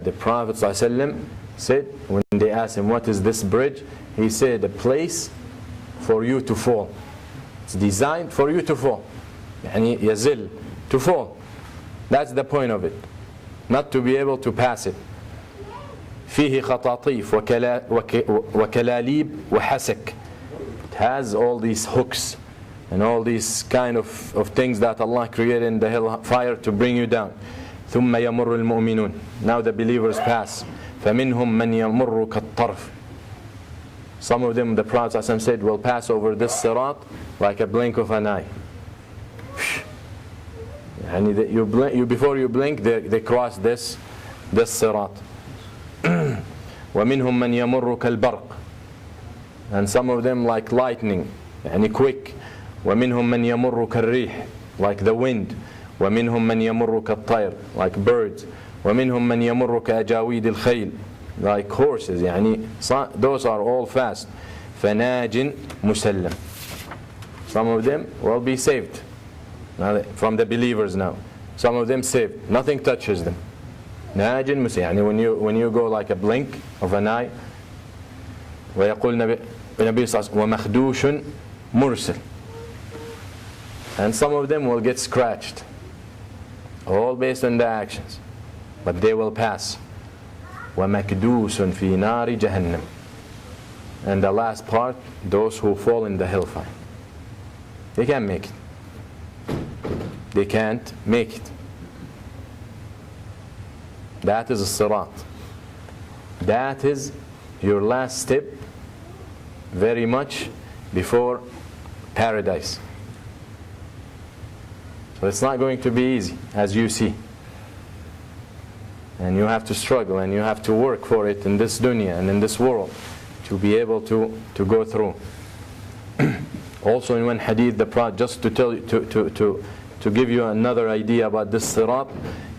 the Prophet ﷺ said, when they asked him, what is this bridge? He said, a place for you to fall. It's designed for you to fall. يعني يزل, to fall. That's the point of it. Not to be able to pass it. فيه خطاطيف وكلاليب وحسك. It has all these hooks and all these kind of things that Allah created in the hellfire to bring you down. ثم يمر المؤمنون. Now the believers pass. فمنهم من يمر كالطرف. Some of them, the Prophet ﷺ said, will pass over this Siraat like a blink of an eye. And before you blink, they cross this Siraat. وَمِنْهُمْ مَنْ يَمُرُّ كَالْبَرْقِ. And some of them like lightning, يعني quick. وَمِنْهُمْ مَنْ يَمُرُّ كَالرِّيحِ, like the wind. وَمِنْهُمْ مَنْ يَمُرُّ كَالطَّيْرِ, like birds. وَمِنْهُمْ مَنْ يَمُرُّ كَأَجَاوِيدِ الْخَيْلِ, like horses. يعني those are all fast. فَنَاجٍ مُسَلَّمٍ. Some of them will be saved from the believers now. Some of them saved. Nothing touches them. نَاجٍ مُسَلَّمٍ. يعني when you go like a blink of an eye. وَيَقُولُ النبي صلى الله عليه وسلم وَمَخْدُوشٌ مُرْسِلٌ. And some of them will get scratched. All based on their actions. But they will pass. وَمَكْدُوسٌ فِي نَارِ جَهَنَّمٍ. And the last part, those who fall in the hellfire. They can't make it. They can't make it. That is Al-Siraat. That is your last step, very much before paradise. So it's not going to be easy, as you see. And you have to struggle and you have to work for it in this dunya and in this world to be able to go through. Also in one hadith, the Prophet, just to tell you, to give you another idea about this Siraat,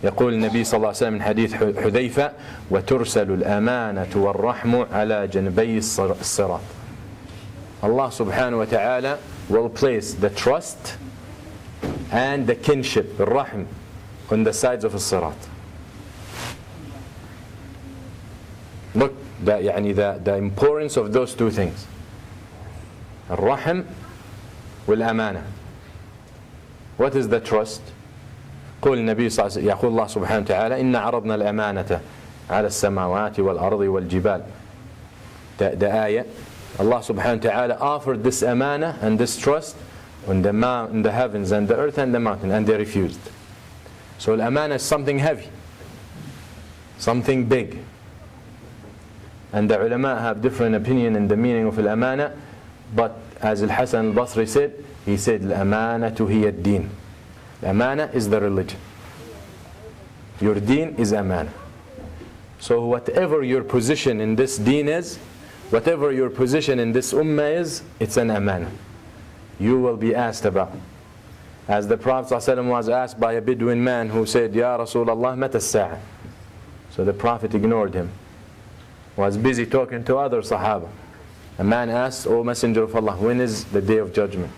يقول النبي صلى الله عليه وسلم من حديث حذيفة وترسل الأمانة والرحم على جنبي الصراط. Allah subhanahu wa ta'ala will place the trust and the kinship, the rahm, on the sides of Al-Siraat. Look, the importance of those two things. Al-Rahm wal-Amana. What is the trust? يقول النبي صلى الله عليه وسلم يقول الله سبحانه وتعالى إن عرضنا الأمانة على السماوات والأرض والجبال. The ayah, Allah subhanahu wa ta'ala offered this amana and this trust on the heavens and the earth and the mountain, and they refused. So al-amana is something heavy, something big. And the ulama have different opinion in the meaning of al-amana, but as Al-Hasan al-Basri said, he said al-amanatu hiya ad-din. Amana is the religion. Your deen is amana. So whatever your position in this deen is, whatever your position in this ummah is, it's an amana. You will be asked about. As the Prophet ﷺ was asked by a Bedouin man who said, Ya Rasulullah, mata as-sa'a. So the Prophet ignored him. Was busy talking to other Sahaba. A man asked, O Messenger of Allah, when is the day of judgment?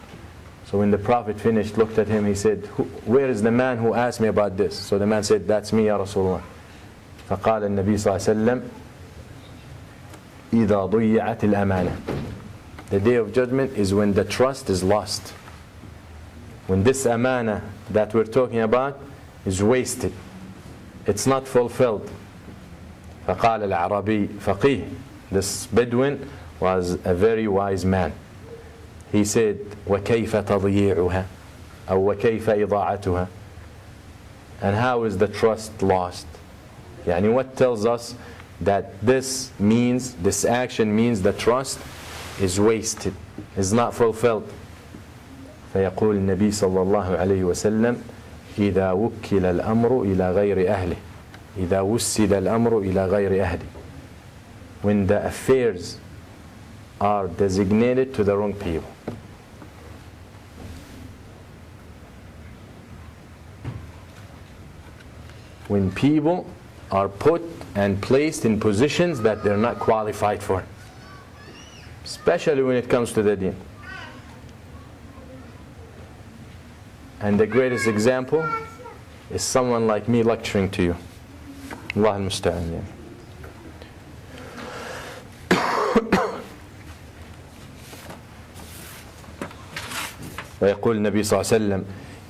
So when the Prophet finished, looked at him, he said, where is the man who asked me about this? So the man said, that's me, Ya Rasulullah. فقال النبي صلى الله عليه وسلم إذا ضيعت الأمانة. The day of judgment is when the trust is lost. When this amana that we're talking about is wasted. It's not fulfilled. فقال العربي فقيه. This Bedouin was a very wise man. He said, وَكَيْفَ تَضْيِيعُهَا أو وَكَيْفَ إِضَاعَتُهَا. And how is the trust lost? يعني what tells us that this action means the trust is wasted, is not fulfilled. فيقول النبي صلى الله عليه وسلم إذا وكل الأمر إلى غير أهله إذا وسد الأمر إلى غير أهله. When the affairs are designated to the wrong people. When people are put and placed in positions that they're not qualified for, especially when it comes to the deen. And the greatest example is someone like me lecturing to you. الله المستعان يعني. ويقول النبي صلى الله عليه وسلم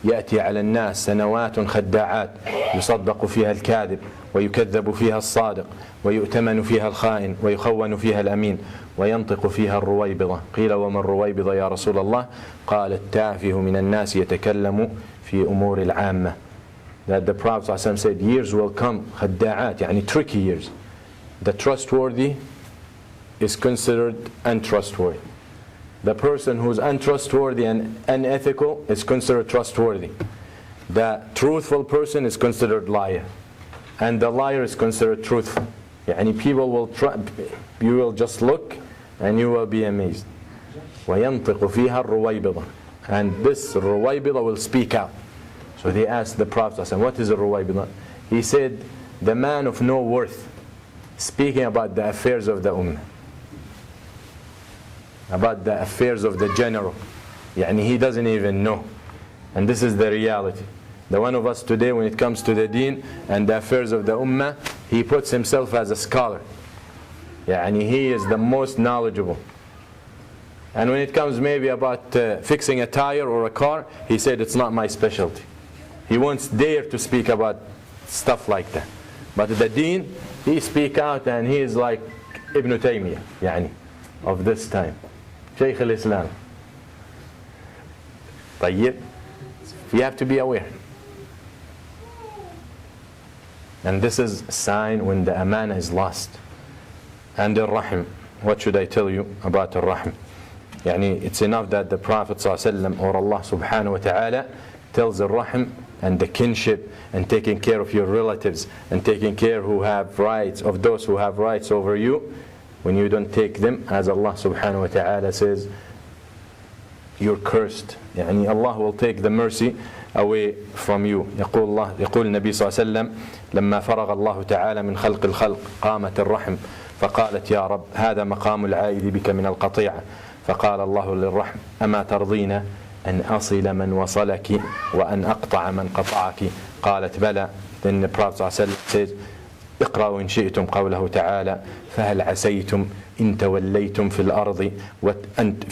يأتي على الناس سنوات خداعات يصدق فيها الكاذب ويكذب فيها الصادق ويؤتمن فيها الخائن ويخون فيها الأمين وينطق فيها الرويبضة. قيل وما الرويبضة يا رسول الله؟ قال التافه من الناس يتكلم في أمور العامة. That the Prophet ﷺ said years will come خداعات يعني tricky years. The trustworthy is considered untrustworthy. The person who is untrustworthy and unethical is considered trustworthy. The truthful person is considered liar. And the liar is considered truthful. يعني people will try, you will just look and you will be amazed. وينطق فيها الرويبضة. And this رويبضة will speak out. So they asked the Prophet, what is a رويبضة? He said, the man of no worth, speaking about the affairs of the ummah. About the affairs of the general. يعني he doesn't even know. And this is the reality. The one of us today, when it comes to the deen and the affairs of the ummah, he puts himself as a scholar. يعني he is the most knowledgeable. And when it comes maybe about fixing a tire or a car, he said it's not my specialty. He won't dare to speak about stuff like that. But the deen, he speak out and he is like Ibn Taymiyyah يعني of this time. Shaykh al-Islam. طيب, we have to be aware. And this is a sign when the amana is lost. And al-Rahim, what should I tell you about al-Rahim? يعني it's enough that the Prophet ﷺ or Allah subhanahu wa ta'ala tells al-Rahim and the kinship and taking care of your relatives and taking care who have rights of those who have rights over you. When you don't take them, as Allah subhanahu wa ta'ala says, you're cursed. يعني Allah will take the mercy away from you. يقول النبي صلى الله عليه وسلم لما فرغ الله تعالى من خلق الخلق قامت الرحم فقالت يا رب هذا مقام العائد بك من القطيعة. فقال الله للرحم أما ترضين أن أصل من وصلك وأن أقطع من قطعك؟ قالت بلى. Then the Prophet صلى الله عليه وسلم says اقرأوا إن شئتم قوله تعالى فهل عسيتم إن توليتم في الأرض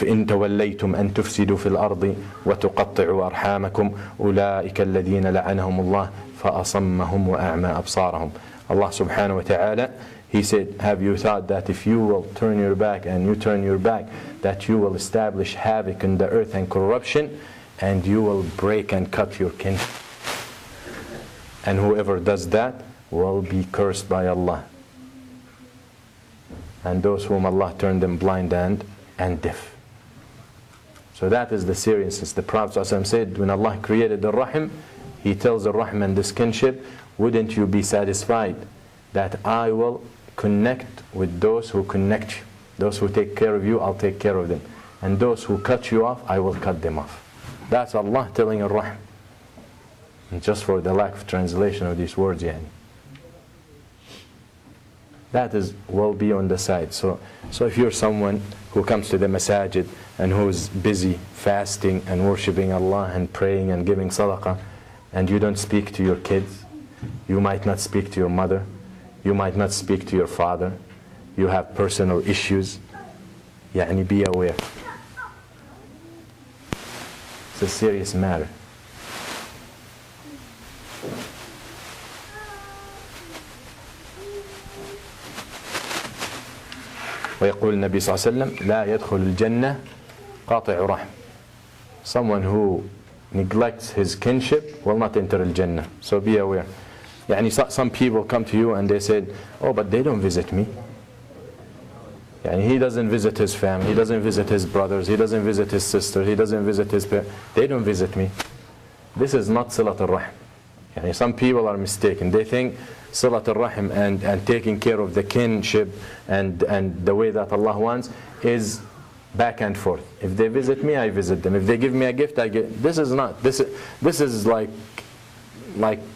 إن توليتم أن تفسدوا في الأرض وتقطعوا أرحامكم أولئك الذين لعنهم الله فأصمهم وأعمى أبصارهم. Allah subhanahu wa ta'ala, He said, have you thought that if you will turn your back and you turn your back, that you will establish havoc in the earth and corruption, and you will break and cut your kin? And whoever does that will be cursed by Allah. And those whom Allah turned them blind and deaf. So that is the seriousness. The Prophet ﷺ said, when Allah created the Rahim, He tells the Rahim and this kinship, wouldn't you be satisfied that I will connect with those who connect you? Those who take care of you, I'll take care of them. And those who cut you off, I will cut them off. That's Allah telling Ar-Rahim. And just for the lack of translation of these words, yani. That will be on the side. So if you're someone who comes to the masajid and who's busy fasting and worshipping Allah and praying and giving sadaqah, and you don't speak to your kids, you might not speak to your mother, you might not speak to your father, you have personal issues, يعني be aware. It's a serious matter. ويقول النبي صلى الله عليه وسلم لا يدخل الجنة قاطع رحم. Someone who neglects his kinship will not enter al-Jannah. So be aware. يعني some people come to you and they said, oh, but they don't visit me. يعني he doesn't visit his family, he doesn't visit his brothers, he doesn't visit his sister, he doesn't visit his parents. They don't visit me. This is not Silat al-Rahim. يعني some people are mistaken. They think Silat al-Rahim and taking care of the kinship and the way that Allah wants is back and forth. If they visit me, I visit them. If they give me a gift, I give. This is not. This is like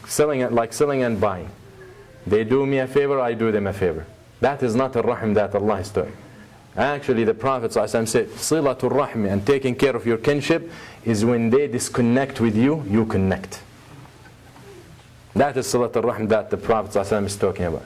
selling and buying. They do me a favor, I do them a favor. That is not al-Rahim that Allah is doing. Actually, the Prophet ﷺ said, Silatul Rahim and taking care of your kinship is when they disconnect with you, you connect. That is Silat al-Rahm that the Prophet ﷺ is talking about.